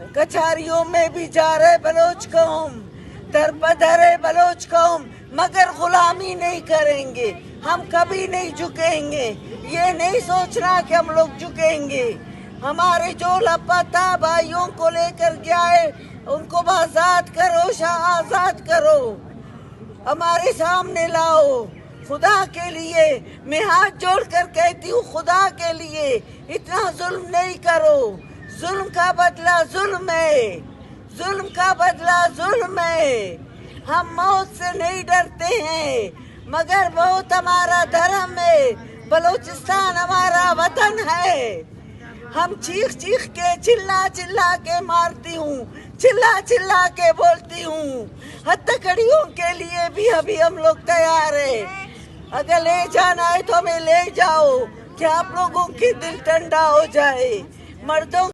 कचहरियों में भी जा रहे बलोच कौम, दर बदर है बलोच कौम, मगर गुलामी नहीं करेंगे, हम कभी नहीं झुकेंगे। ये नहीं सोचना कि हम लोग झुकेंगे। हमारे जो लापता भाइयों को लेकर गया है उनको आजाद करो, शाह आजाद करो, हमारे सामने लाओ। खुदा के लिए मैं हाथ जोड़कर कहती हूँ, खुदा के लिए इतना जुल्म नहीं करो। जुल्म का बदला जुल्म है, जुल्म का बदला जुल्म है। हम मौत से नहीं डरते हैं, मगर मौत हमारा धर्म है। बलूचिस्तान हमारा वतन है। हम चीख चीख के चिल्ला चिल्ला के मारती हूँ, चिल्ला चिल्ला के बोलती हूँ। हत्याकड़ियों के लिए भी अभी हम लोग तैयार है। अगर ले जाना है तो हमें ले जाओ, कि आप लोगों की दिल ठंडा हो जाए। मर्दों